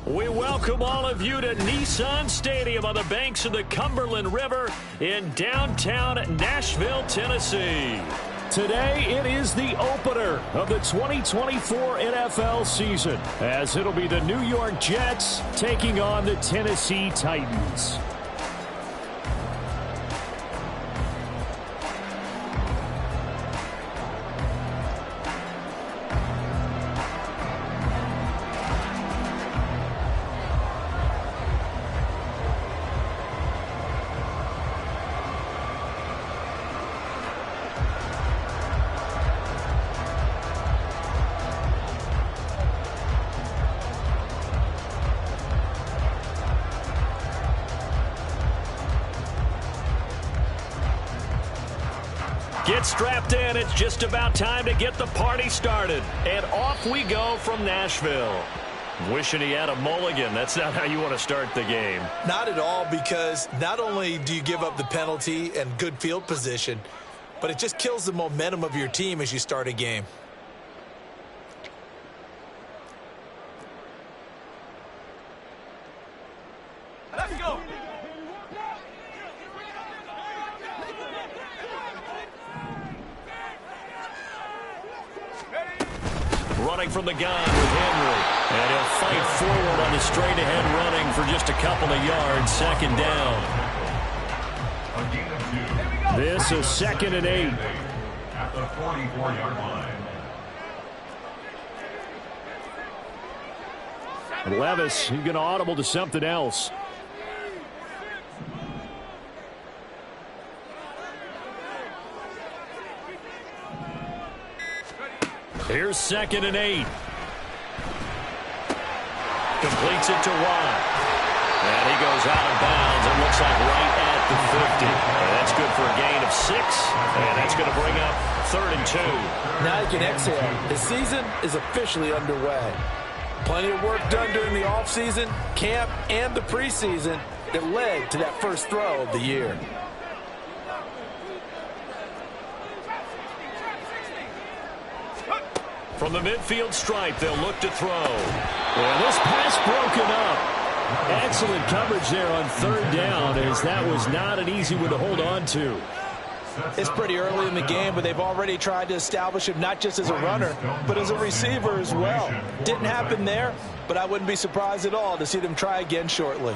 We welcome all of you to Nissan Stadium on the banks of the Cumberland River in downtown Nashville, Tennessee. Today, it is the opener of the 2024 NFL season, as it'll be the New York Jets taking on the Tennessee Titans. Get strapped in. It's just about time to get the party started. And off we go from Nashville. Wishing he had a mulligan. That's not how you want to start the game. Not at all, because not only do you give up the penalty and good field position, but it just kills the momentum of your team as you start a game. Let's go. Running from the gun with Henry. And he'll fight forward on the straight-ahead running for just a couple of yards. Second down. This is 2nd and 8. At the 44-yard line. And Levis, he's going to audible to something else. Here's 2nd and 8. Completes it to Watt. And he goes out of bounds. It looks like right at the 50. And that's good for a gain of 6. And that's going to bring up 3rd and 2. Now you can exhale. The season is officially underway. Plenty of work done during the offseason, camp, and the preseason that led to that first throw of the year. From the midfield stripe, they'll look to throw. And this pass broken up. Excellent coverage there on 3rd down, as that was not an easy one to hold on to. It's pretty early in the game, but they've already tried to establish him not just as a runner, but as a receiver as well. Didn't happen there, but I wouldn't be surprised at all to see them try again shortly.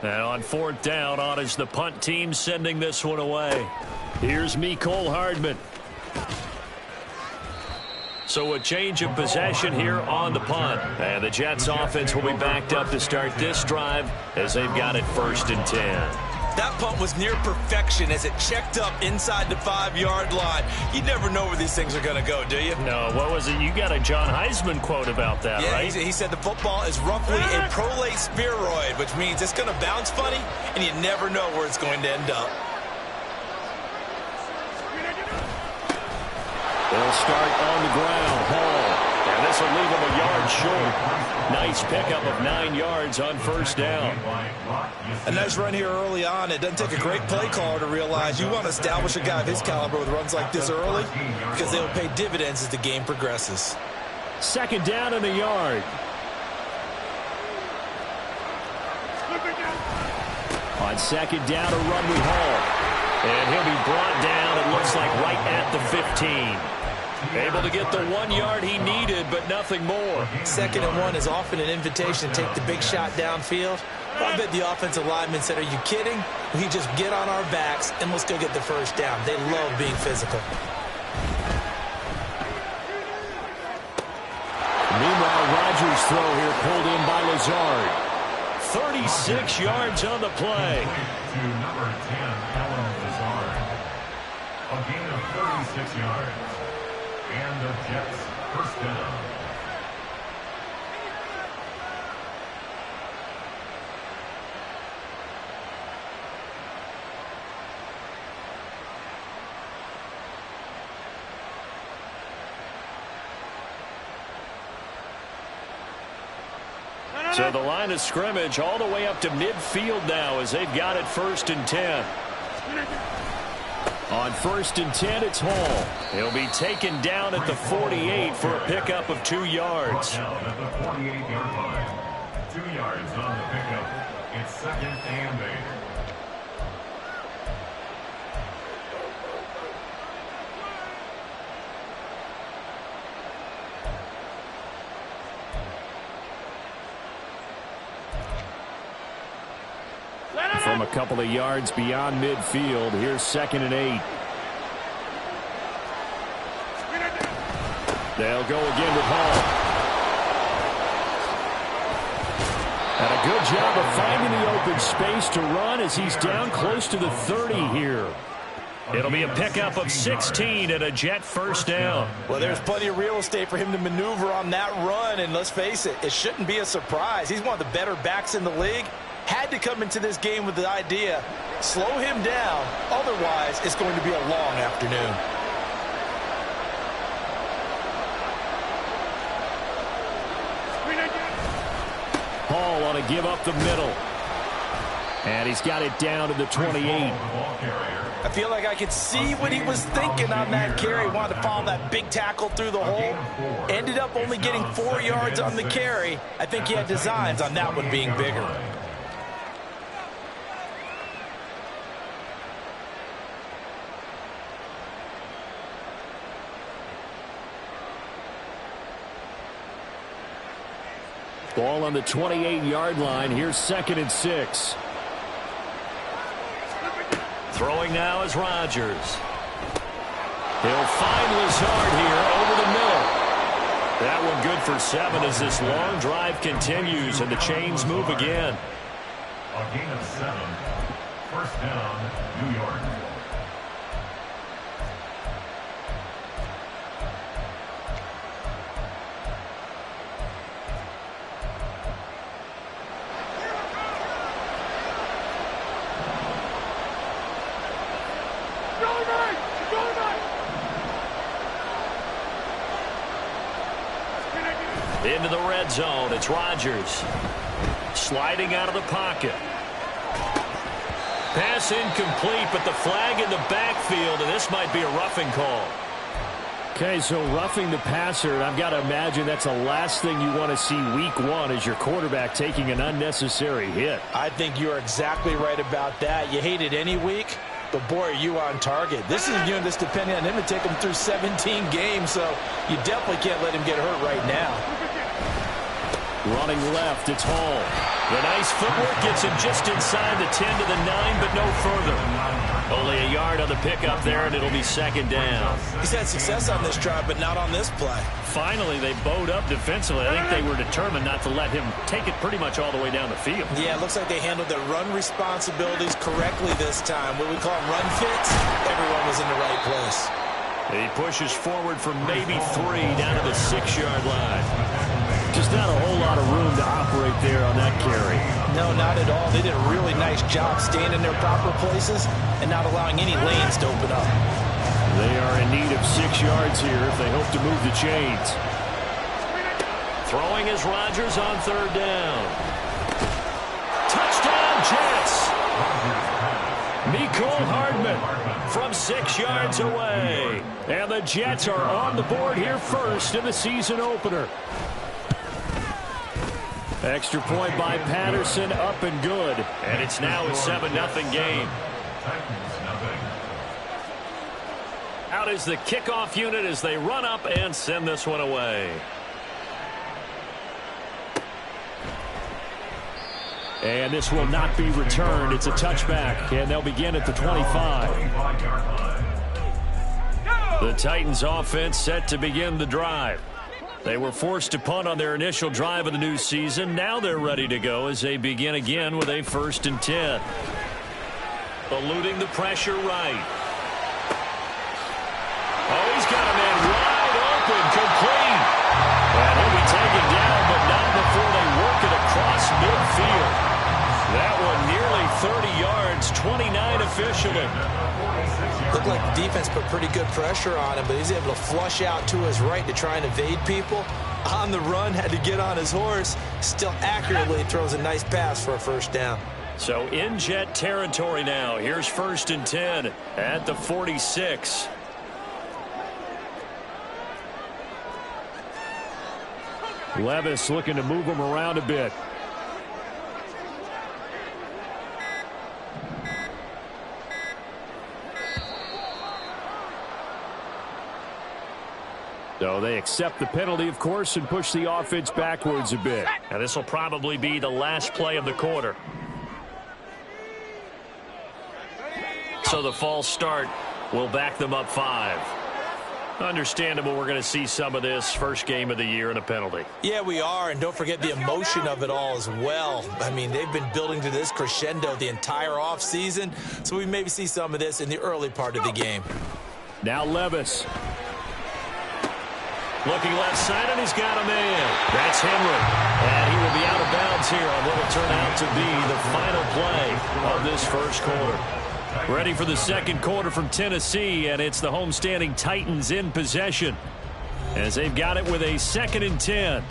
And on 4th down, on is the punt team sending this one away. Here's Mecole Hardman. So a change of possession here on the punt. And the Jets offense will be backed up to start this drive as they've got it 1st and 10. That punt was near perfection as it checked up inside the 5-yard line. You never know where these things are going to go, do you? No, what was it? You got a John Heisman quote about that, yeah, right? He said the football is roughly a prolate spheroid, which means it's going to bounce funny, and you never know where it's going to end up. They'll start on the ground. Hall. And this will leave him a yard short. Nice pickup of 9 yards on 1st down. A nice run here early on. It doesn't take a great play caller to realize you want to establish a guy of his caliber with runs like this early, because they will pay dividends as the game progresses. 2nd down in the yard. On 2nd down, a run with Hall. And he'll be brought down, it looks like, right at the 15. Able to get the 1 yard he needed, but nothing more. 2nd and 1 is often an invitation to take the big shot downfield. I bet the offensive lineman said, are you kidding? We just get on our backs and let's go get the 1st down. They love being physical. Meanwhile, Rodgers' throw here pulled in by Lazard. 36 yards on the play. To number 10, Alan Lazard. A gain of 36 yards. And the Jets 1st down. So the line of scrimmage all the way up to midfield now as they've got it 1st and 10. On 1st and 10, it's Hall. He'll be taken down at the 48 for a pickup of 2 yards. Down at the 48-yard line. 2 yards on the pickup. It's 2nd and 8. From a couple of yards beyond midfield, here's 2nd and 8. They'll go again with Hall. And a good job of finding the open space to run as he's down close to the 30 here. It'll be a pickup of 16 and a Jet first down. Well, there's plenty of real estate for him to maneuver on that run, and let's face it, it shouldn't be a surprise. He's one of the better backs in the league. Had to come into this game with the idea, slow him down, otherwise it's going to be a long afternoon. Hall on a give up the middle. And he's got it down to the 28. I feel like I could see what he was thinking on that carry. Wanted to follow that big tackle through the hole. Ended up only getting 4 yards on the carry. I think he had designs on that one being bigger. Ball on the 28-yard line. Here's 2nd and 6. Throwing now is Rodgers. He'll find Lazard here over the middle. That one good for 7 as this long drive continues and the chains move again. A gain of 7. First down, New York. Into the red zone, it's Rodgers. Sliding out of the pocket. Pass incomplete, but the flag in the backfield, and this might be a roughing call. Okay, so roughing the passer, and I've got to imagine that's the last thing you want to see week 1 as your quarterback taking an unnecessary hit. I think you're exactly right about that. You hate it any week, but boy, are you on target. This is a unit that's depending on him to take him through 17 games, so you definitely can't let him get hurt right now. Running left, it's Hall. The nice footwork gets him just inside the 10 to the 9, but no further. Only a yard on the pickup there, and it'll be 2nd down. He's had success on this drive, but not on this play. Finally, they bowed up defensively. I think they were determined not to let him take it pretty much all the way down the field. Yeah, it looks like they handled their run responsibilities correctly this time. What we call run fits, everyone was in the right place. He pushes forward for maybe 3 down to the 6-yard line. Just not a whole lot of room to operate there on that carry. No, not at all. They did a really nice job staying in their proper places and not allowing any lanes to open up. They are in need of 6 yards here if they hope to move the chains. Throwing is Rodgers on 3rd down. Touchdown, Jets! Mecole Hardman from 6 yards away. And the Jets are on the board here first in the season opener. Extra point by Patterson, up and good. And it's now a 7-0 game. Out is the kickoff unit as they run up and send this one away. And this will not be returned. It's a touchback, and they'll begin at the 25. The Titans offense set to begin the drive. They were forced to punt on their initial drive of the new season. Now they're ready to go as they begin again with a 1st and 10. Eluding the pressure right. Oh, he's got a man wide open, complete. And he'll be taken down, but not before they work it across midfield. That one nearly 30 yards, 29 officially. Looked like the defense put pretty good pressure on him, but he's able to flush out to his right to try and evade people. On the run, had to get on his horse. Still accurately throws a nice pass for a 1st down. So in Jet territory now. Here's 1st and 10 at the 46. Levis looking to move him around a bit. So they accept the penalty, of course, and push the offense backwards a bit. And this will probably be the last play of the quarter. So the false start will back them up 5. Understandable, we're going to see some of this first game of the year and a penalty. Yeah, we are, and don't forget the emotion of it all as well. I mean, they've been building to this crescendo the entire offseason, so we maybe see some of this in the early part of the game. Now Levis. Looking left side, and he's got a man. That's Henry. And he will be out of bounds here on what will turn out to be the final play of this first quarter. Ready for the second quarter from Tennessee, and it's the homestanding Titans in possession as they've got it with a 2nd and 10.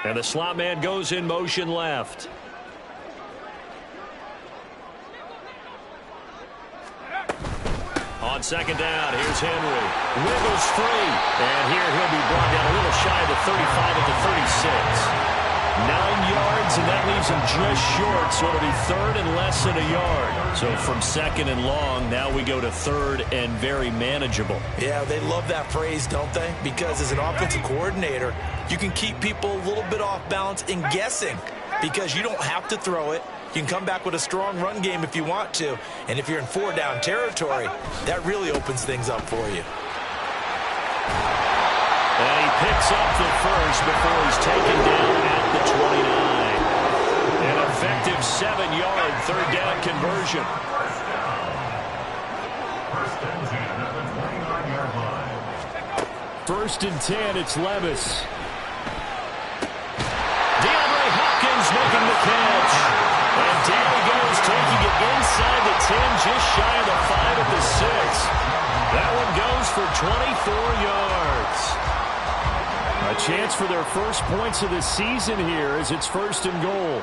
And the slot man goes in motion left. On 2nd down, here's Henry. Wiggles free. And here he'll be brought down a little shy of the 35 at the 36. 9 yards, and that leaves him just short. So it'll be 3rd and less than a yard. So from 2nd and long, now we go to 3rd and very manageable. Yeah, they love that phrase, don't they? Because as an offensive coordinator, you can keep people a little bit off balance and guessing because you don't have to throw it. You can come back with a strong run game if you want to. And if you're in 4-down territory, that really opens things up for you. And he picks up the first before he's taken down at the 29. An effective 7-yard 3rd down conversion. First and 10, it's Levis. DeAndre Hopkins making the catch. And down he goes, taking it inside the 10, just shy of the 5 at the 6. That one goes for 24 yards. A chance for their first points of the season here as it's 1st and goal.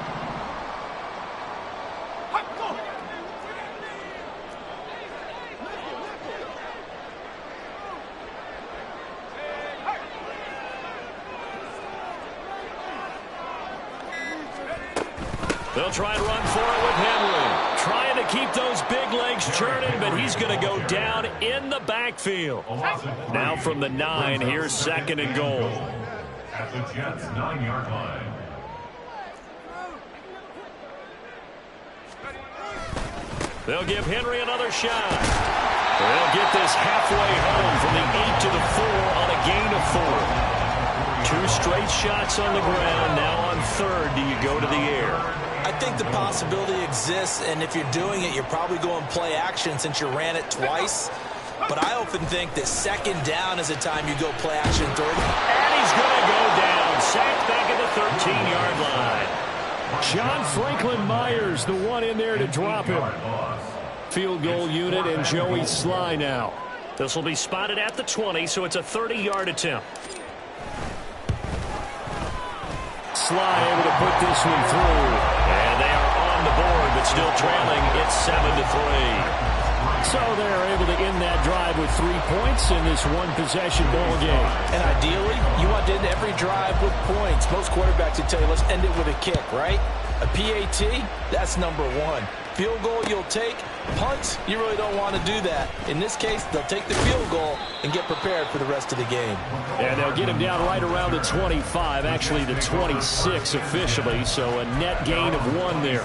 They'll try and run for it with Henry. Trying to keep those big legs churning, but he's going to go down in the backfield. Now from the 9, here's 2nd and goal. At the Jets' 9-yard line. They'll give Henry another shot. They'll get this halfway home from the 8 to the 4 on a gain of 4. 2 straight shots on the ground. Now on 3rd, do you go to the air? I think the possibility exists, and if you're doing it, you're probably going play action since you ran it twice. But I often think that 2nd down is the time you go play action 3rd. And he's going to go down. Sacked back at the 13-yard line. John Franklin Myers, the one in there to drop him. Field goal unit and Joey Sly now. This will be spotted at the 20, so it's a 30-yard attempt. Sly able to put this one through. And they are on the board, but still trailing. It's 7-3. So they're able to end that drive with 3 points in this one-possession ball game. And ideally, you want to end every drive with points. Most quarterbacks would tell you, let's end it with a kick, right? A PAT, that's number 1. Field goal you'll take. Punts, you really don't want to do that. In this case, they'll take the field goal and get prepared for the rest of the game. And they'll get him down right around the 25, actually the 26 officially, so a net gain of 1 there.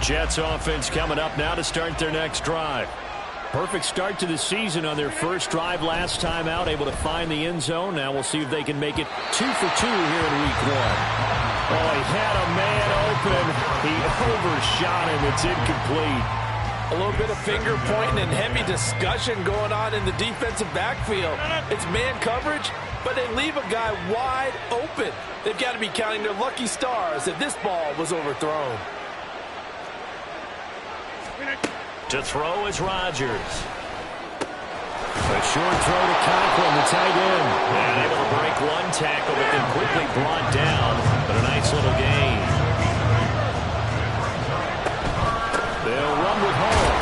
Jets offense coming up now to start their next drive. Perfect start to the season on their first drive last time out, able to find the end zone. Now we'll see if they can make it 2 for 2 here in week 1. Oh, he had a man open. He overshot him. It's incomplete. A little bit of finger pointing and heavy discussion going on in the defensive backfield. It's man coverage, but they leave a guy wide open. They've got to be counting their lucky stars that this ball was overthrown. To throw is Rodgers. A short throw to Conklin, the tight end. And able to break one tackle, but then quickly brought down. But a nice little gain. They'll run with Hall.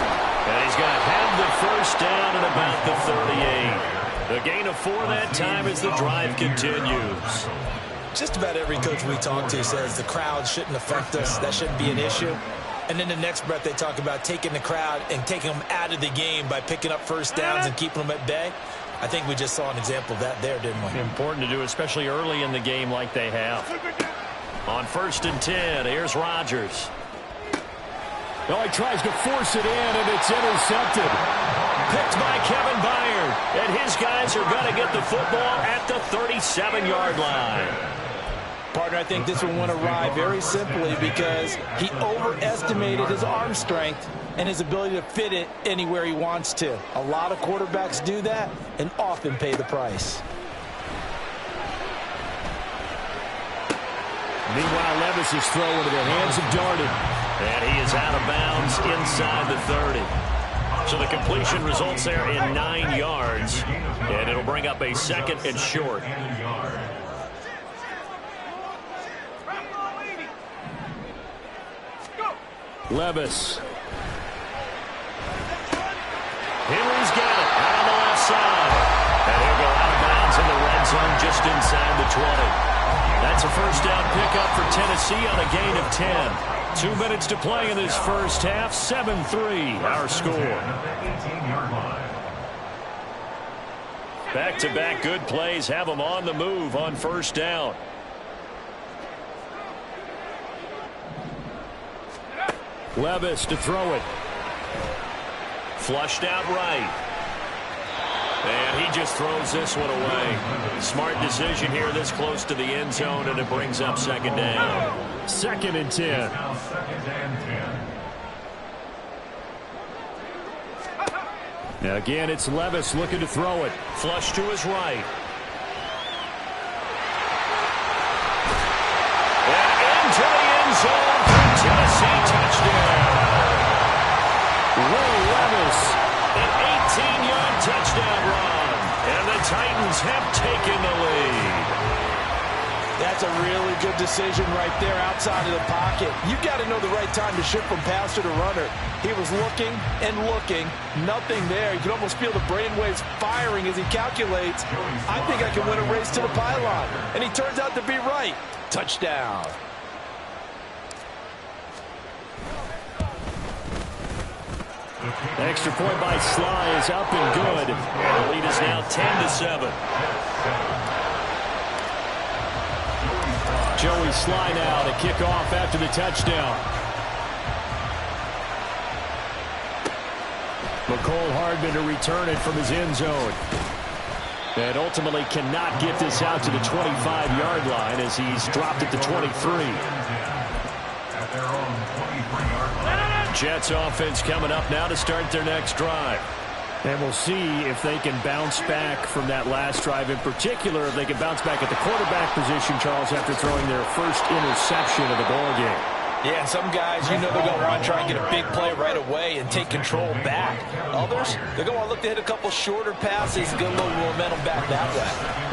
And he's going to have the first down at about the 38. The gain of 4 that time as the drive continues. Just about every coach we talk to says the crowd shouldn't affect us. That shouldn't be an issue. And then the next breath they talk about taking the crowd and taking them out of the game by picking up first downs and keeping them at bay. I think we just saw an example of that there, didn't we? Important to do, especially early in the game like they have. On 1st and 10, here's Rodgers. Oh, he tries to force it in, and it's intercepted. Picked by Kevin Byard. And his guys are going to get the football at the 37-yard line. Partner, I think this one went awry very simply because he overestimated his arm strength and his ability to fit it anywhere he wants to. A lot of quarterbacks do that and often pay the price. Meanwhile, Levis' throw into the hands of Darden. And he is out of bounds inside the 30. So the completion results there in 9 yards. And it'll bring up a 2nd and short. Levis. Henry's got it out on the left side. And he'll go out of bounds in the red zone just inside the 20. That's a first down pickup for Tennessee on a gain of 10. 2 minutes to play in this first half. 7-3 our score. Back-to-back good plays have them on the move on first down. Levis to throw it. Flushed out right. And he just throws this one away. Smart decision here this close to the end zone, and it brings up 2nd down. 2nd and 10. Now again, it's Levis looking to throw it. Flush to his right. And into the end zone for Tennessee touchdown. Will Levis. An 18-yard touchdown run. And the Titans have taken the lead. That's a really good decision right there outside of the pocket. You've got to know the right time to shift from passer to runner. He was looking and looking. Nothing there. You can almost feel the brainwaves firing as he calculates. I think I can win a race to the pylon. And he turns out to be right. Touchdown. Extra point by Sly is up and good. And the lead is now 10-7. Joey Sly now to kick off after the touchdown. McCole Hardman to return it from his end zone. And ultimately cannot get this out to the 25-yard line as he's dropped at the 23. Jets offense coming up now to start their next drive. And we'll see if they can bounce back from that last drive. In particular, if they can bounce back at the quarterback position, Charles, after throwing their first interception of the ballgame. Yeah, and some guys, you know, they're going to want to try and get a big play right away and take control back. Others, they're going to want to look to hit a couple shorter passes and get a little momentum back that way.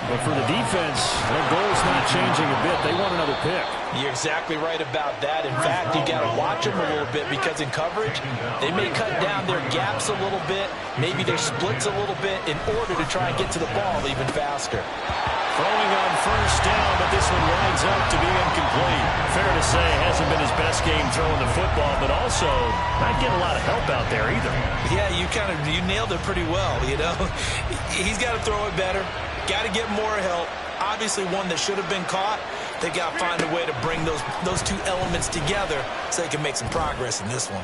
But for the defense, their goal's not changing a bit. They want another pick. You're exactly right about that. In fact, you got to watch them a little bit because in coverage, they may cut down their gaps a little bit, maybe their splits a little bit in order to try and get to the ball even faster. Throwing on first down, but this one winds up to be incomplete. Fair to say, hasn't been his best game throwing the football, but also not getting a lot of help out there either. Yeah, you nailed it pretty well, you know. He's got to throw it better, got to get more help. Obviously one that should have been caught. They got to find a way to bring those two elements together so they can make some progress in this one.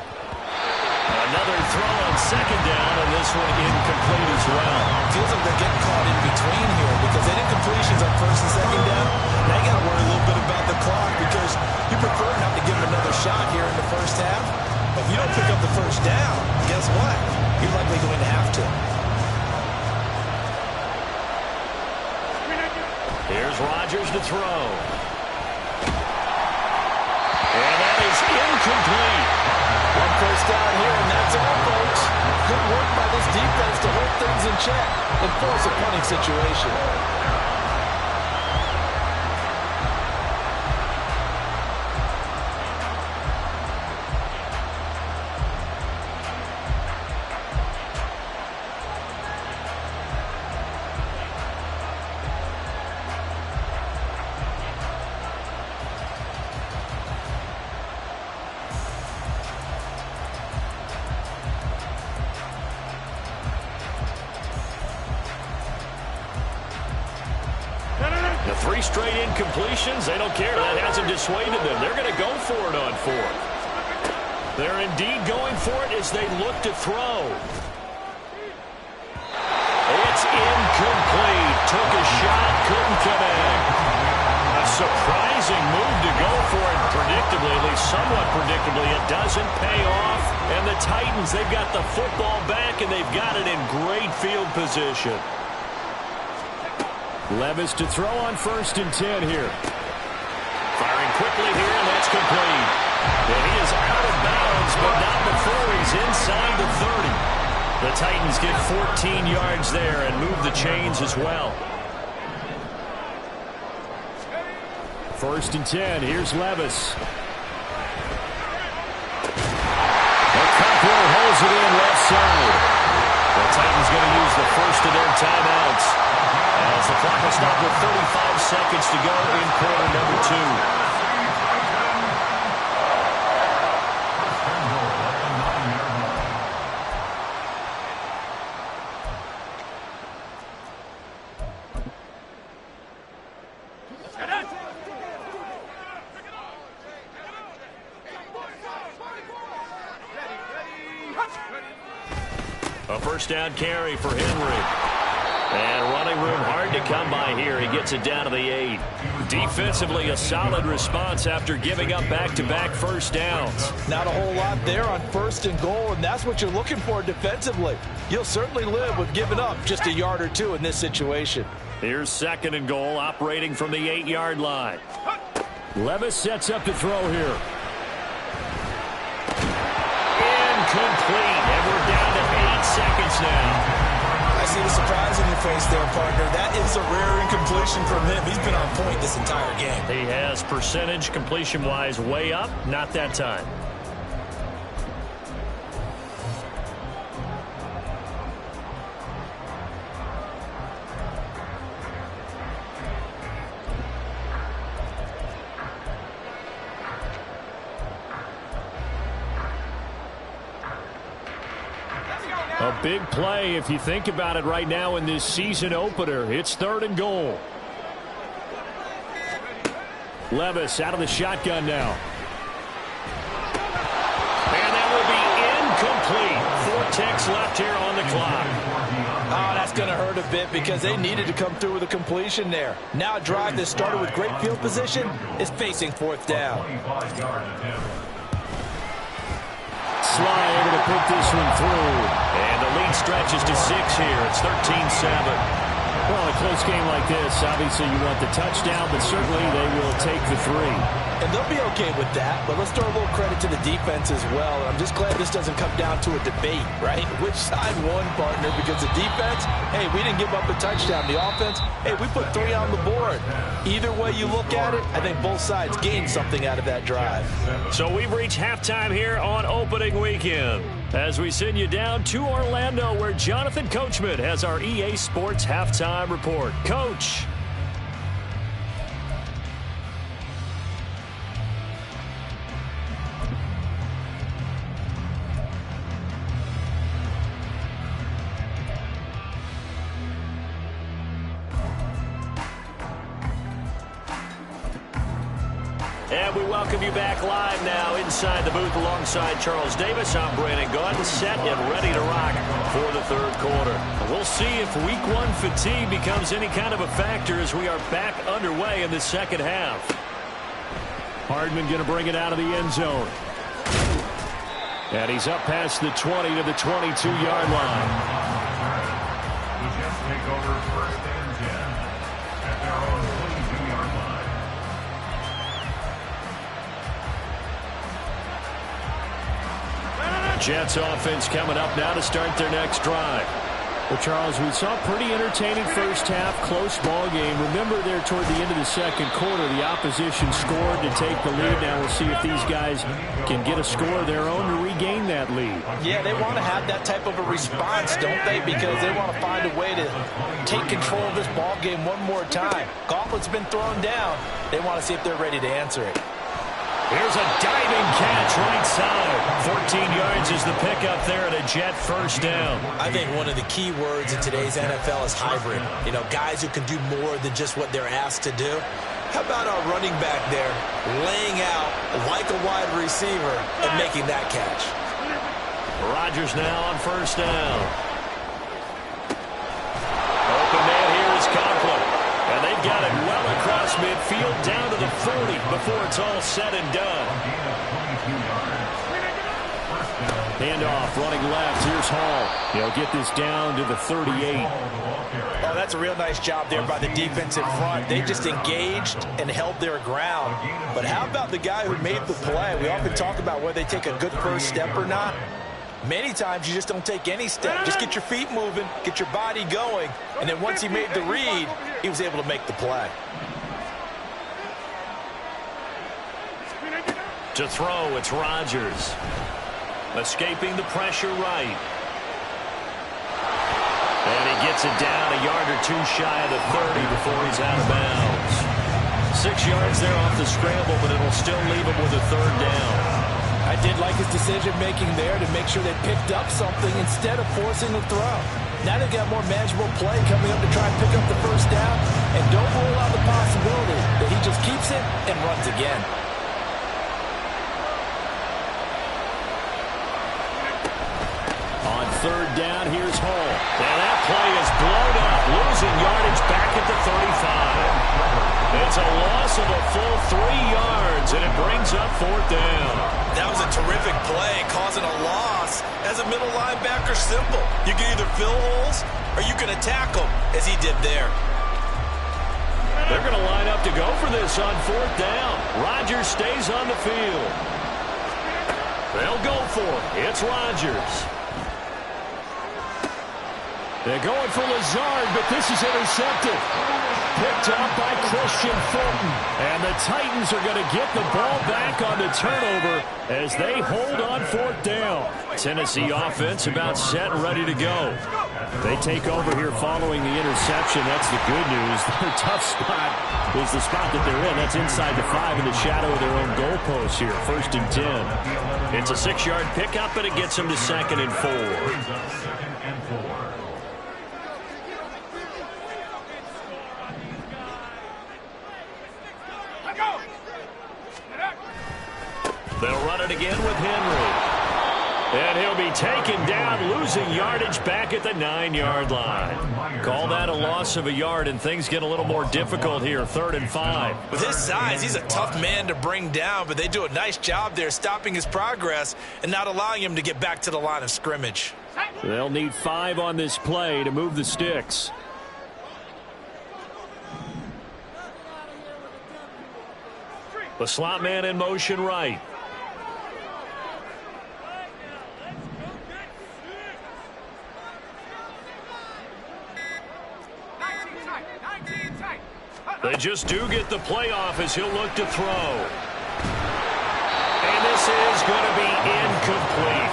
Another throw on second down, and this one incomplete as well. Feels like they're getting caught in between here because they did completions on first and second down. Now you got to worry a little bit about the clock because you prefer not to give them another shot here in the first half. If you don't pick up the first down, guess what? You're likely going to have to. Here's Rodgers to throw. And that is incomplete. One first down here, and that's all, folks. Good work by this defense to hold things in check and force a punting situation. The 3 straight incompletions, they don't care. That hasn't dissuaded them. They're going to go for it on 4th. They're indeed going for it as they look to throw. It's incomplete. Took a shot, couldn't connect. A surprising move to go for it predictably, at least somewhat predictably. It doesn't pay off. And the Titans, they've got the football back, and they've got it in great field position. Levis to throw on 1st and 10 here. Firing quickly here, and that's complete. And he is out of bounds, but not before he's inside the 30. The Titans get 14 yards there and move the chains as well. 1st and 10. Here's Levis. Cutler holds it in left side. The Titans going to use the first of their timeouts as the clock will stop with 35 seconds to go in quarter number 2. A first down carry for Henry. And running room hard to come by here. He gets it down to the 8. Defensively, a solid response after giving up back-to-back first downs. Not a whole lot there on 1st and goal, and that's what you're looking for defensively. You'll certainly live with giving up just a yard or 2 in this situation. Here's 2nd and goal, operating from the 8-yard line. Levis sets up to throw here. Incomplete, and we're down to 8 seconds now. I see the surprise in your face there, partner. That is a rare incompletion from him. He's been on point this entire game. He has percentage completion-wise way up, not that time. A big play if you think about it right now in this season opener. It's 3rd and goal. Levis out of the shotgun now. And that will be incomplete. 4 ticks left here on the clock. Oh, that's going to hurt a bit because they needed to come through with a completion there. Now a drive that started with great field position is facing 4th down. Sly able to put this one through. And the lead stretches to 6 here. It's 13-7. Well, in a close game like this, obviously you want the touchdown, but certainly they will take the 3. And they'll be okay with that, but let's throw a little credit to the defense as well. I'm just glad this doesn't come down to a debate, right? Which side won, partner? Because the defense, hey, we didn't give up a touchdown. The offense, hey, we put 3 on the board. Either way you look at it, I think both sides gained something out of that drive. So we've reached halftime here on opening weekend, as we send you down to Orlando, where Jonathan Coachman has our EA Sports halftime report. Coach. And we welcome you back live now inside the booth alongside Charles Davis. I'm Brandon Gaudin, set and ready to rock for the 3rd quarter. We'll see if week 1 fatigue becomes any kind of a factor as we are back underway in the 2nd half. Hardman going to bring it out of the end zone. And he's up past the 20 to the 22-yard line. The Jets take over 1st and 10 at their own 22-yard line. Jets offense coming up now to start their next drive. Well, Charles, we saw a pretty entertaining first half, close ball game. Remember there toward the end of the second quarter, the opposition scored to take the lead. Now we'll see if these guys can get a score of their own to regain that lead. Yeah, they want to have that type of a response, don't they? Because they want to find a way to take control of this ball game one more time. Gauntlet's been thrown down. They want to see if they're ready to answer it. Here's a diving catch right side. 14 yards is the pickup there at a Jet first down. I think one of the key words in today's NFL is hybrid. You know, guys who can do more than just what they're asked to do. How about our running back there laying out like a wide receiver and making that catch? Rodgers now on first down. Open man here is Conklin. And they've got it well across midfield down to the 40 before it's all said and done. Handoff running left. Here's Hall. He'll get this down to the 38. Oh, that's a real nice job there by the defense in front. They just engaged and held their ground. But how about the guy who made the play? We often talk about whether they take a good first step or not. Many times you just don't take any step. Just get your feet moving, get your body going, and then once he made the read, he was able to make the play. To throw, it's Rodgers. Escaping the pressure right. And he gets it down a yard or two shy of the 30 before he's out of bounds. 6 yards there off the scramble, but it'll still leave him with a third down. I did like his decision-making there to make sure they picked up something instead of forcing the throw. Now they've got more manageable play coming up to try and pick up the first down, and don't rule out the possibility that he just keeps it and runs again. On third down, here's Hall. And that play is blown up, losing yardage back at the 35. It's a loss of a full 3 yards, and it brings up fourth down. That was a terrific play, causing a loss. As a middle linebacker, simple. You can either fill holes or you can attack them, as he did there. They're going to line up to go for this on fourth down. Rodgers stays on the field. They'll go for it. It's Rodgers. They're going for Lazard, but this is intercepted. Picked up by Christian Fulton. And the Titans are going to get the ball back on the turnover as they hold on fourth down. Tennessee offense about set and ready to go. They take over here following the interception. That's the good news. Their tough spot is the spot that they're in. That's inside the 5 in the shadow of their own goalpost here. 1st and 10. It's a 6-yard pickup, and it gets them to 2nd and 4. They'll run it again with Henry. And he'll be taken down, losing yardage back at the 9-yard line. Call that a loss of a yard, and things get a little more difficult here, 3rd and 5. With his size, he's a tough man to bring down, but they do a nice job there stopping his progress and not allowing him to get back to the line of scrimmage. They'll need 5 on this play to move the sticks. The slot man in motion right. They just do get the playoff as he'll look to throw. And this is going to be incomplete.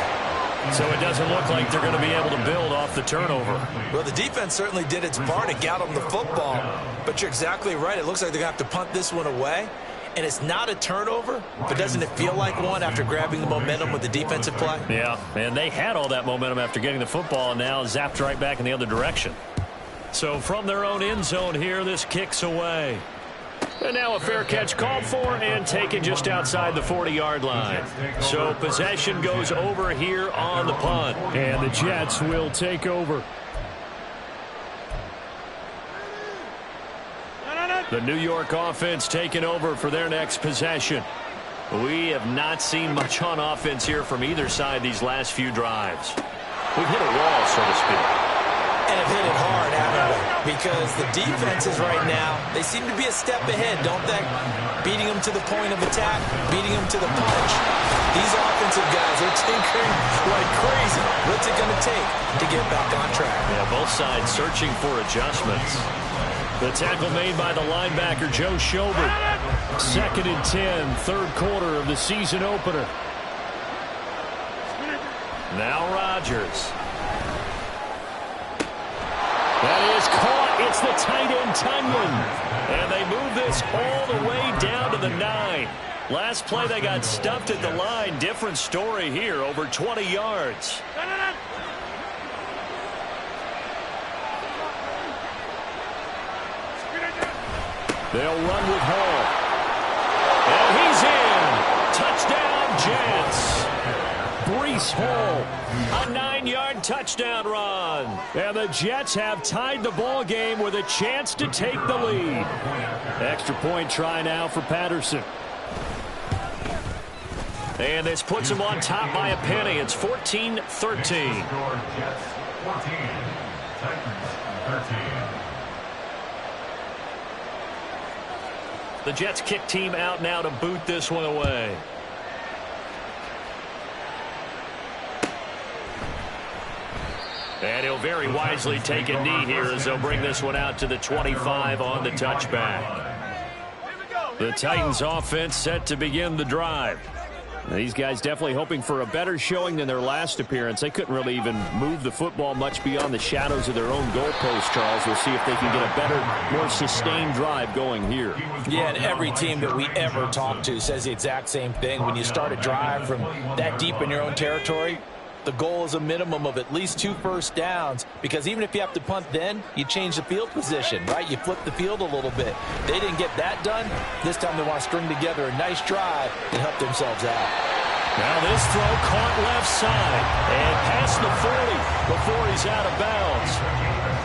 So it doesn't look like they're going to be able to build off the turnover. Well, the defense certainly did its part to get them the football. But you're exactly right. It looks like they're going to have to punt this one away. And it's not a turnover, but doesn't it feel like one after grabbing the momentum with the defensive play? Yeah, and they had all that momentum after getting the football and now zapped right back in the other direction. So from their own end zone here, this kicks away. And now a fair catch called for and taken just outside the 40-yard line. So possession goes over here on the punt. And the Jets will take over. The New York offense taking over for their next possession. We have not seen much on offense here from either side these last few drives. We've hit a wall, so to speak. And have hit it hard, haven't we? Because the defenses right now, they seem to be a step ahead, don't they? Beating them to the point of attack, beating them to the punch. These offensive guys, they're tinkering like crazy. What's it going to take to get back on track? Yeah, both sides searching for adjustments. The tackle made by the linebacker, Joe Schobert. 2nd and 10, third quarter of the season opener. Now Rodgers. That is caught. It's the tight end, Tunyon. And they move this all the way down to the 9. Last play, they got stuffed at the line. Different story here, over 20 yards. They'll run with Hall. And he's in. Touchdown, Jets. Breece Hall, a 9-yard touchdown run. And the Jets have tied the ball game with a chance to take the lead. Extra point try now for Patterson. And this puts him on top by a penny. It's 14-13. Jets 14, Titans 13. The Jets kick team out now to boot this one away. And he'll very wisely take a knee here as they'll bring this one out to the 25 on the touchback. The Titans offense set to begin the drive. These guys definitely hoping for a better showing than their last appearance. They couldn't really even move the football much beyond the shadows of their own goalpost, Charles. We'll see if they can get a better, more sustained drive going here. Yeah, and every team that we ever talk to says the exact same thing. When you start a drive from that deep in your own territory, the goal is a minimum of at least 2 first downs, because even if you have to punt then, you change the field position, right? You flip the field a little bit. They didn't get that done. This time they want to string together a nice drive and help themselves out. Now this throw caught left side and past the 40 before he's out of bounds.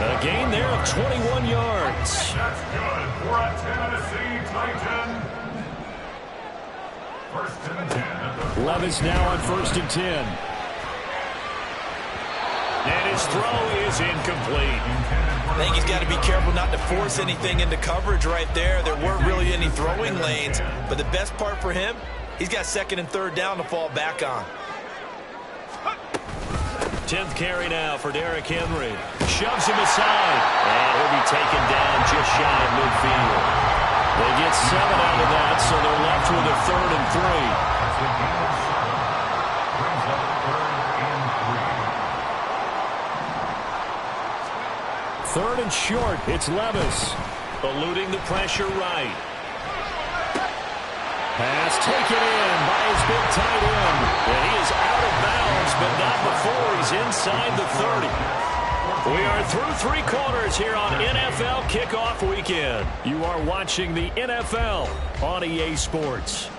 A gain there of 21 yards. That's good for a Tennessee Titan. 1st and 10. Levis now on 1st and 10. And his throw is incomplete. I think he's got to be careful not to force anything into coverage right there. There weren't really any throwing lanes, but the best part for him, he's got 2nd and 3rd down to fall back on. 10th carry now for Derrick Henry. Shoves him aside, and he'll be taken down just shy of midfield. They get 7 out of that, so they're left with a 3rd and 3. 3rd and short. It's Levis. Eluding the pressure right. Pass taken in by his big tight end. And he is out of bounds, but not before he's inside the 30. We are through 3 quarters here on NFL Kickoff Weekend. You are watching the NFL on EA Sports.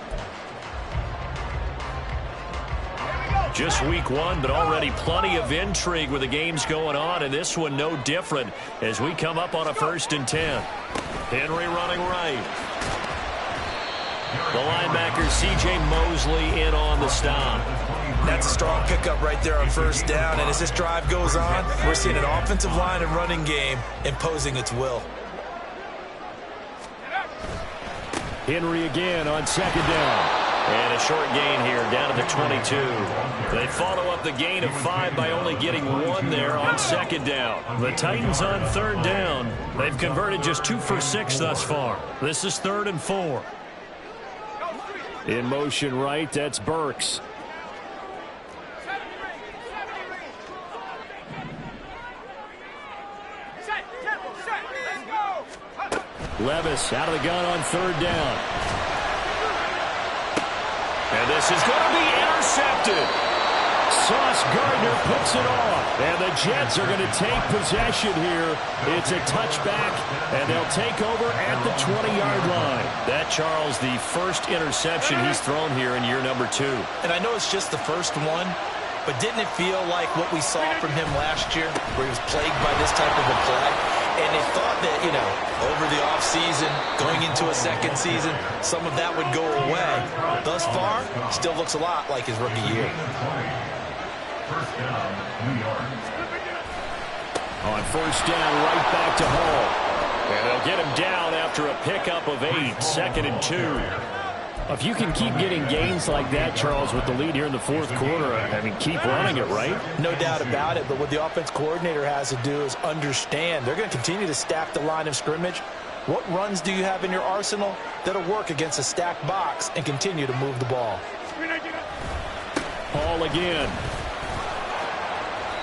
Just week 1, but already plenty of intrigue with the games going on, and this one no different as we come up on a 1st and 10. Henry running right. The linebacker, C.J. Mosley, in on the stop. That's a strong pickup right there on 1st down, and as this drive goes on, we're seeing an offensive line and running game imposing its will. Henry again on 2nd down. And a short gain here, down to the 22. They follow up the gain of 5 by only getting 1 there on 2nd down. The Titans on 3rd down. They've converted just 2 for 6 thus far. This is 3rd and 4. In motion right, that's Burks. Levis out of the gun on 3rd down. And this is going to be intercepted. Sauce Gardner puts it off. And the Jets are going to take possession here. It's a touchback, and they'll take over at the 20-yard line. That, Charles, the first interception he's thrown here in year number 2. And I know it's just the first one, but didn't it feel like what we saw from him last year, where he was plagued by this type of a play? And they thought that, you know, over the offseason, going into a second season, some of that would go away. Thus far, still looks a lot like his rookie year. First down, New York. On first down, right back to Hall. And they'll get him down after a pickup of 8, 2nd and 2. If you can keep getting gains like that, Charles, with the lead here in the fourth quarter, I mean, keep running it, right? No doubt about it, but what the offense coordinator has to do is understand they're going to continue to stack the line of scrimmage. What runs do you have in your arsenal that'll work against a stacked box and continue to move the ball? Hall again.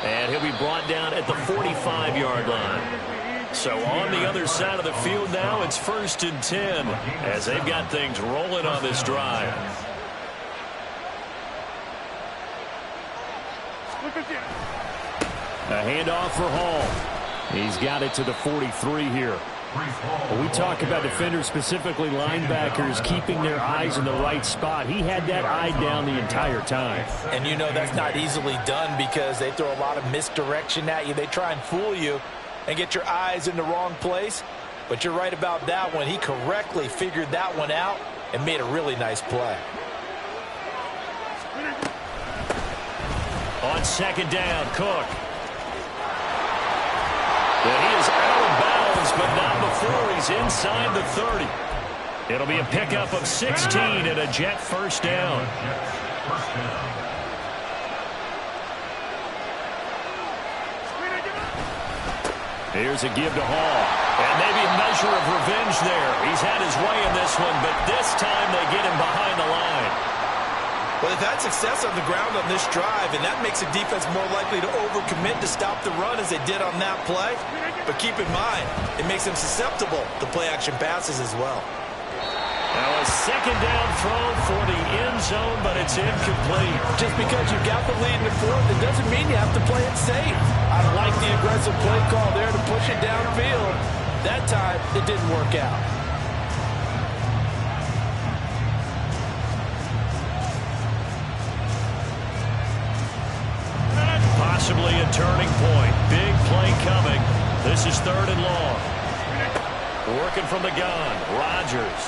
And he'll be brought down at the 45-yard line. So on the other side of the field now, it's 1st and 10 as they've got things rolling on this drive. A handoff for Hall. He's got it to the 43 here. We talk about defenders, specifically linebackers, keeping their eyes in the right spot. He had that eye down the entire time. And you know that's not easily done because they throw a lot of misdirection at you. They try and fool you and get your eyes in the wrong place. But you're right about that one. He correctly figured that one out and made a really nice play. On second down, Cook. And he is out of bounds, but not before he's inside the 30. It'll be a pickup of 16 and a Jet first down. Here's a give to Hall. And maybe a measure of revenge there. He's had his way in this one, but this time they get him behind the line. Well, they've had success on the ground on this drive, and that makes a defense more likely to overcommit to stop the run as they did on that play. But keep in mind, it makes them susceptible to play-action passes as well. Now a second down throw for the end zone, but it's incomplete. Just because you've got the lead in the fourth, it doesn't mean you have to play it safe. I like the aggressive play call there to push it downfield. That time, it didn't work out. Possibly a turning point. Big play coming. This is 3rd and long. Working from the gun. Rodgers.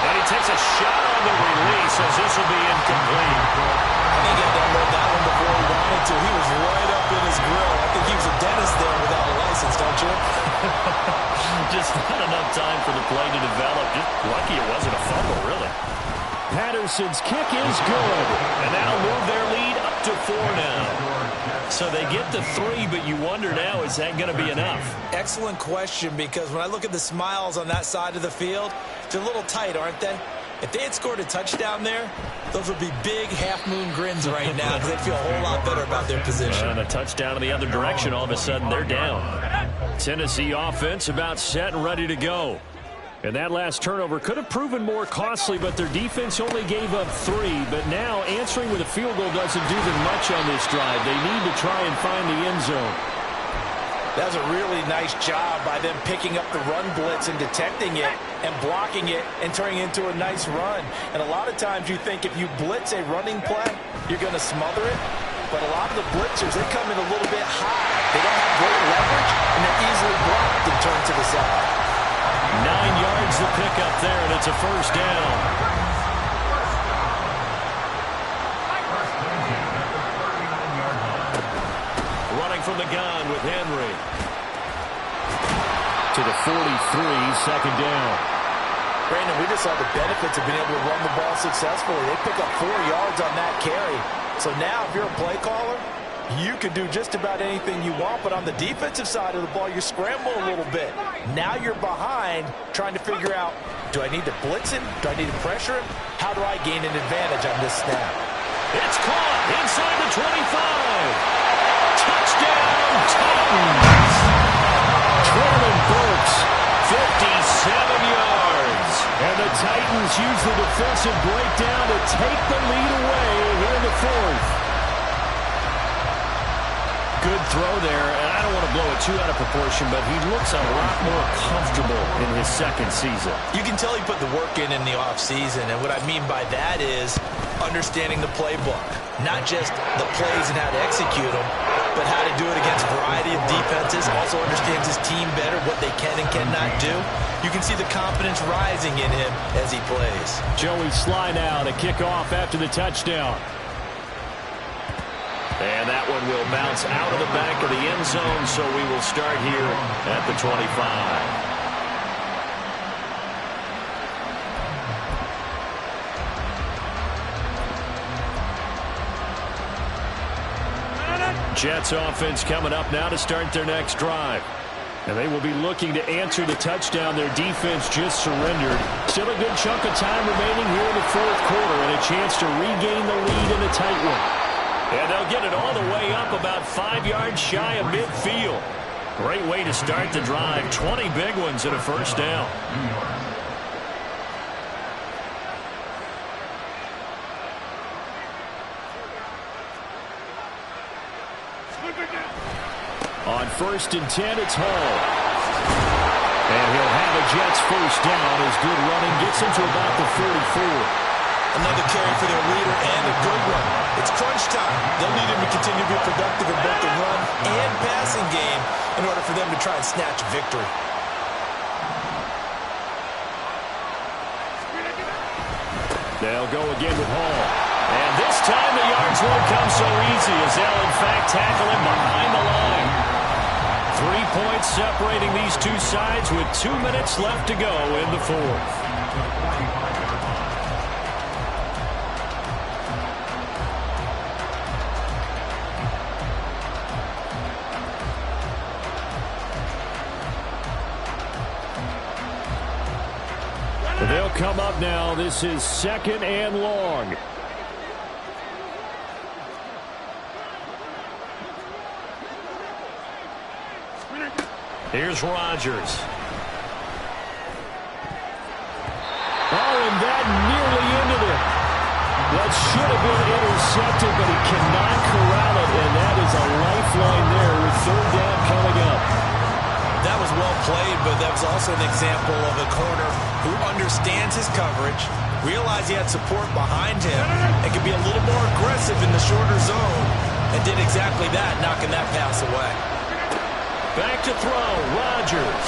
And he takes a shot on the release as this will be incomplete. I think he had to unload that one before he wanted to. He was right up in his grill. I think he was a dentist there without a license, don't you? Just not enough time for the play to develop. Just lucky it wasn't a fumble, really. Patterson's kick is good. And that'll move their lead up to 4 now. So they get the 3, but you wonder now, is that going to be enough? Excellent question, because when I look at the smiles on that side of the field, they're a little tight, aren't they? If they had scored a touchdown there, those would be big half-moon grins right now because they'd feel a whole lot better about their position. And a touchdown in the other direction, all of a sudden they're down. Tennessee offense about set and ready to go. And that last turnover could have proven more costly, but their defense only gave up 3. But now answering with a field goal doesn't do them much on this drive. They need to try and find the end zone. That was a really nice job by them picking up the run blitz and detecting it and blocking it and turning it into a nice run. And a lot of times you think if you blitz a running play, you're going to smother it. But a lot of the blitzers, they come in a little bit high. They don't have great leverage, and they're easily blocked and turned to the side. 9 yards to pick up there, and it's a first down. Running from the gun with Henry. To the 43, second down. Brandon, we just saw the benefits of being able to run the ball successfully. They pick up 4 yards on that carry. So now if you're a play caller, you can do just about anything you want, but on the defensive side of the ball, you scramble a little bit. Now you're behind trying to figure out, do I need to blitz him? Do I need to pressure him? How do I gain an advantage on this snap? It's caught inside the 25. Touchdown, Titans. Traylon Burks, 57 yards. And the Titans use the defensive breakdown to take the lead away here in the fourth. Good throw there, and I don't want to blow it too out of proportion, but he looks a lot more comfortable in his second season. You can tell he put the work in the offseason, and what I mean by that is understanding the playbook. Not just the plays and how to execute them, but how to do it against a variety of defenses, also understands his team better, what they can and cannot do. You can see the confidence rising in him as he plays. Joey Sly now to kick off after the touchdown. And that one will bounce out of the back of the end zone, so we will start here at the 25. Jets offense coming up now to start their next drive. And they will be looking to answer the touchdown their defense just surrendered. Still a good chunk of time remaining here in the fourth quarter and a chance to regain the lead in a tight one. And they'll get it all the way up about 5 yards shy of midfield. Great way to start the drive. 20 big ones and a first down. On 1st and 10, it's Hall. And he'll have a Jets first down as good running gets him to about the 44. Another carry for their leader and a good one. It's crunch time. They'll need him to continue to be productive in both the run and passing game in order for them to try and snatch victory. They'll go again with Hall. And this time the yards won't come so easy as they'll in fact tackle him behind the line. 3 points separating these two sides with 2 minutes left to go in the fourth. They'll come up now. This is 2nd and long. Here's Rodgers. Oh, and that nearly ended it. That should have been intercepted, but he cannot corral it, and that is a lifeline there with 3rd down coming up. That was well played, but that was also an example of a corner who understands his coverage, realized he had support behind him, and could be a little more aggressive in the shorter zone, and did exactly that, knocking that pass away. Back to throw, Rodgers.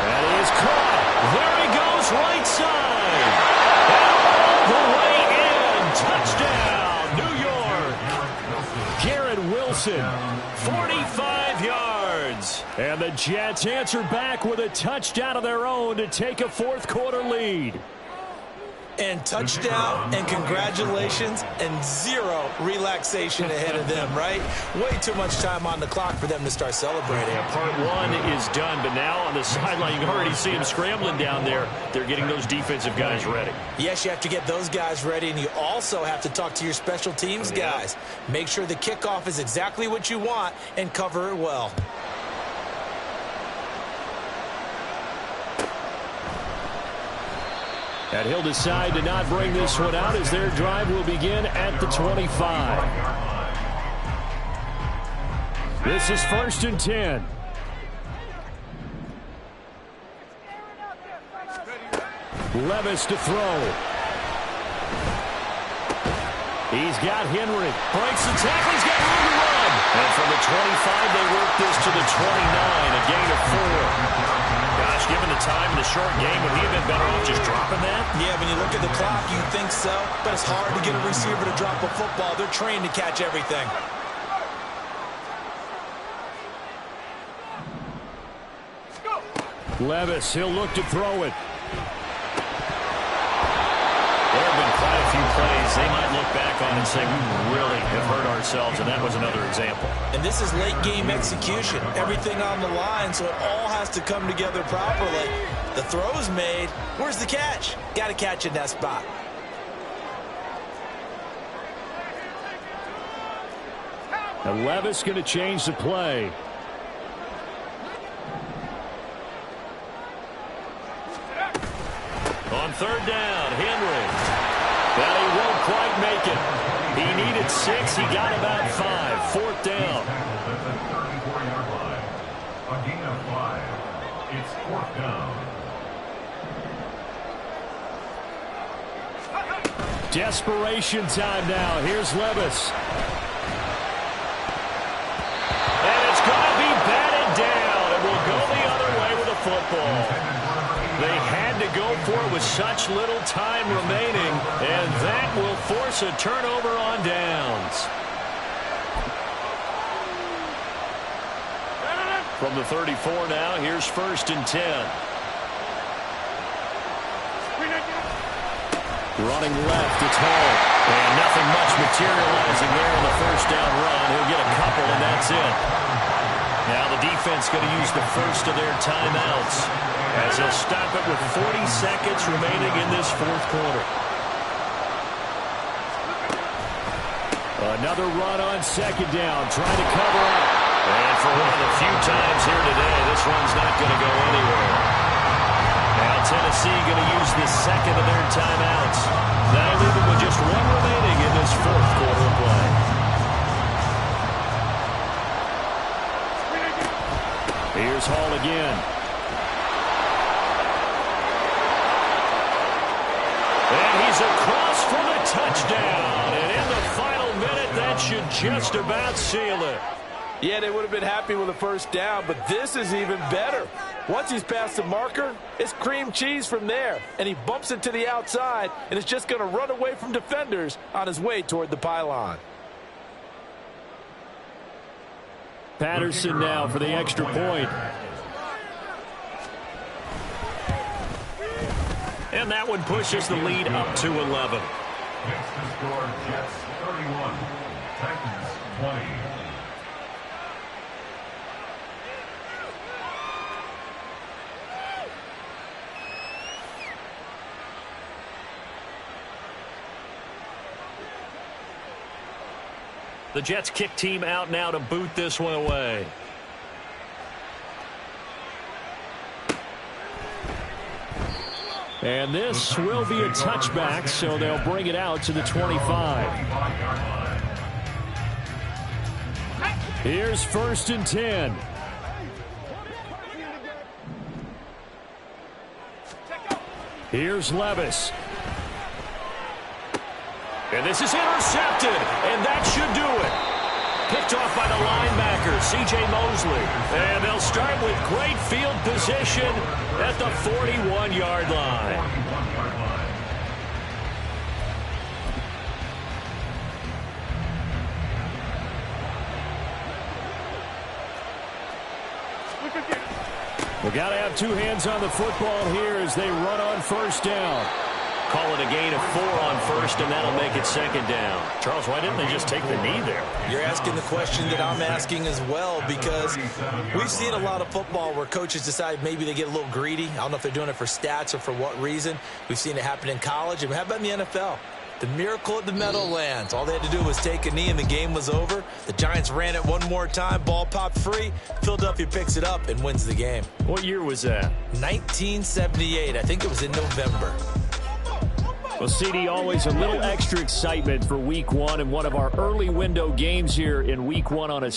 That is caught. There he goes, right side. And all the way in. Touchdown, New York. Garrett Wilson, 45 yards. And the Jets answer back with a touchdown of their own to take a fourth quarter lead. And touchdown and congratulations and zero relaxation ahead of them, right? Way too much time on the clock for them to start celebrating. Yeah, part one is done, but now on the sideline, you can already see them scrambling down there. They're getting those defensive guys ready. Yes, you have to get those guys ready, and you also have to talk to your special teams guys. Make sure the kickoff is exactly what you want and cover it well. And he'll decide to not bring this one out as their drive will begin at the 25. This is 1st and 10. Levis to throw. He's got Henry. Breaks the tackle. He's got room to run. And from the 25, they work this to the 29. A gain of 4. Gosh, given the time in the short game, would he have been better off just dropping that? Yeah, when you look at the clock, you think so. But it's hard to get a receiver to drop a football. They're trained to catch everything. Levis, he'll look to throw it. There have been quite a few plays they might look back on and say, we really have hurt ourselves, and that was another example. And this is late game execution. Everything on the line, so it all has to come together properly. The throw's made. Where's the catch? Got to catch in that spot. And Levis going to change the play. On 3rd down, Henry. Well, he won't quite make it. He needed 6. He got about 5. 4th down. A gain of 5. It's 4th down. Desperation time now. Here's Levis. football. They had to go for it with such little time remaining, and that will force a turnover on downs. From the 34 now, here's 1st and 10. Running left, it's Hall. And nothing much materializing there in the first down run. He'll get a couple, and that's it. Now the defense going to use the first of their timeouts as they'll stop it with 40 seconds remaining in this fourth quarter. Another run on 2nd down, trying to cover up. And for one of the few times here today, this one's not going to go anywhere. Now Tennessee going to use the second of their timeouts. That'll leave them with just one remaining in this fourth quarter of play. Here's Hall again. And he's across for the touchdown. And in the final minute, that should just about seal it. Yeah, they would have been happy with a first down, but this is even better. Once he's past the marker, it's cream cheese from there. And he bumps it to the outside, and is just going to run away from defenders on his way toward the pylon. Patterson now for the extra point. And that one pushes the lead up to 11. Next to score, Jets 31, Titans 20. The Jets kick team out now to boot this one away. And this will be a touchback, so they'll bring it out to the 25. Here's 1st and 10. Here's Levis. And this is intercepted, and that should do it. Picked off by the linebacker, C.J. Mosley. And they'll start with great field position at the 41-yard line. We got to have two hands on the football here as they run on 1st down. Call it a gain of 4 on 1st, and that'll make it 2nd down. Charles, why didn't they just take the knee there? You're asking the question that I'm asking as well, because we've seen a lot of football where coaches decide maybe they get a little greedy. I don't know if they're doing it for stats or for what reason. We've seen it happen in college, and how about in the NFL? The miracle at the Meadowlands. All they had to do was take a knee, and the game was over. The Giants ran it one more time. Ball popped free. Philadelphia picks it up and wins the game. What year was that? 1978. I think it was in November. Well, CD, always a little extra excitement for Week 1 and one of our early window games here in Week 1 on a